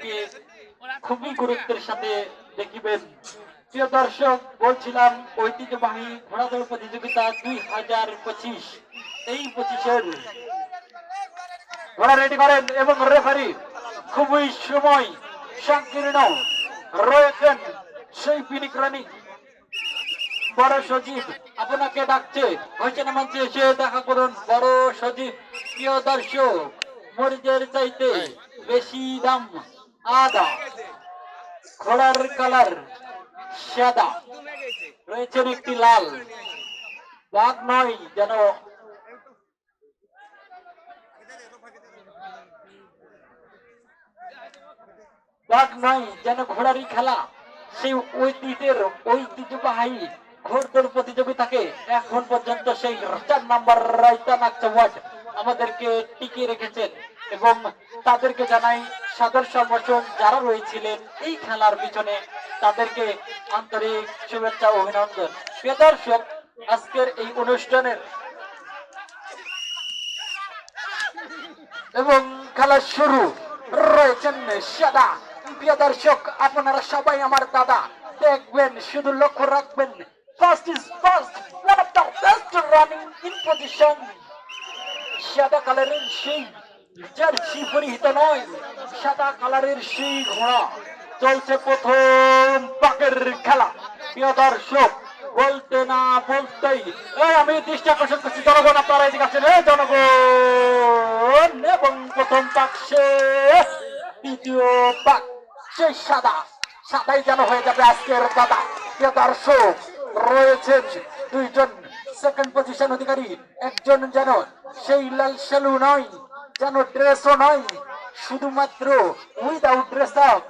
খেলাটিকে খুবই গুরুত্বের সাথে দেখিবেন। প্রিয় দর্শক, বলছিলাম ঐতিহ্যবাহী ঘোড়াদৌড় প্রতিযোগিতা 2025, এই 25-এর ঘোড়া রেডি করেন এবং রেফারি খুবই সময় সংকীর্ণ রয়েছেন সেই পিনিক রানী বড় সজীব আপনাকে ডাকছে, হয়েছে না মঞ্চে এসে দেখা করুন বড় সজীব। প্রিয় দর্শক, মরিচের চাইতে বেশি দাম আদা, ঘোড়ার কালার সাদা, রয়েছেন একটি লাল, বাঘ নয় যেন বাঘ নয় যেন ঘোড়ারই খেলা। সেই ঐতিহ্যবাহী ঘোড়দৌড় প্রতিযোগিতাকে এখন পর্যন্ত সেই 4 নম্বর রায়তা নাকচা ওয়ার্ড আমাদেরকে টিকিয়ে রেখেছেন এবং তাদেরকে জানাই সাদর সম্ভাষণ। যারা রয়েছিলেন এই খেলার পিছনে তাদেরকে আন্তরিক শুভেচ্ছা ও অভিনন্দন। প্রিয় দর্শক, আজকের এই অনুষ্ঠানের এবং খেলা শুরু রয়েছেন সাদা। প্রিয় দর্শক, আপনারা সবাই আমার দাদা দেখবেন, শুধু লক্ষ্য রাখবেন first is first, one of the best running in position. সাদা কালারের সেই জার্সি পরিহিত নয়, সাদা কালারের সেই ঘোড়া চলছে প্রথম পাকের খেলা। প্রিয় দর্শক, বলতে না বলতেই আমি দৃষ্টি আকর্ষণ করছি জনগণ, আপনারা এদিকে আছেন জনগণ, এবং প্রথম পাক শেষ, দ্বিতীয় পাক সেই সাদা সাদাই যেন হয়ে যাবে আজকের দাদা। প্রিয় দর্শক, রয়েছেন দুইজন সেকেন্ড পজিশন অধিকারী, একজন যেন সেই লাল সেলু নয়, যেন ড্রেসও নয়, শুধুমাত্র উইদাউট ড্রেস আপ।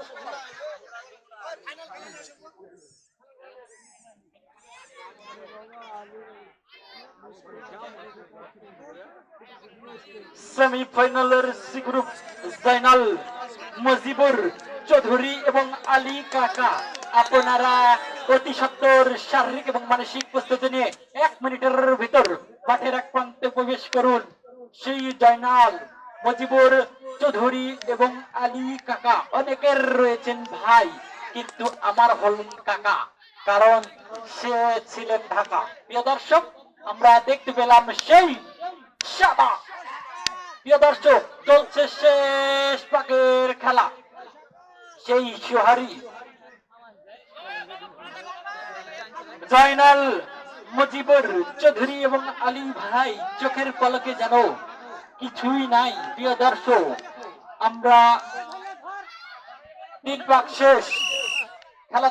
সেমিফাইনালের সি গ্রুপ জাইনাল, মজিবুর চৌধুরী এবং আলী কাকা, আপনারা অতি সত্বর শারীরিক এবং মানসিক প্রস্তুতি নিয়ে 1 মিনিটের ভিতর মাঠের এক প্রান্তে প্রবেশ করুন। সেই জাইনাল, মজিবুর চৌধুরী এবং আলী কাকা অনেকের রয়েছেন ভাই, কিন্তু আমার হলেন কাকা, কারণ সে ছিলেন ঢাকা। প্রিয় দর্শক, আমরা দেখতে পেলাম সেই সাদা। প্রিয় দর্শক, চলছে শেষ পাকের খেলা, সেই সোহারি জয়নাল, মুজিবুর চৌধুরী এবং আলী ভাই চোখের পলকে যেন কিছুই নাই। প্রিয় দর্শক, আমরা 3 পাক শেষ, খেলা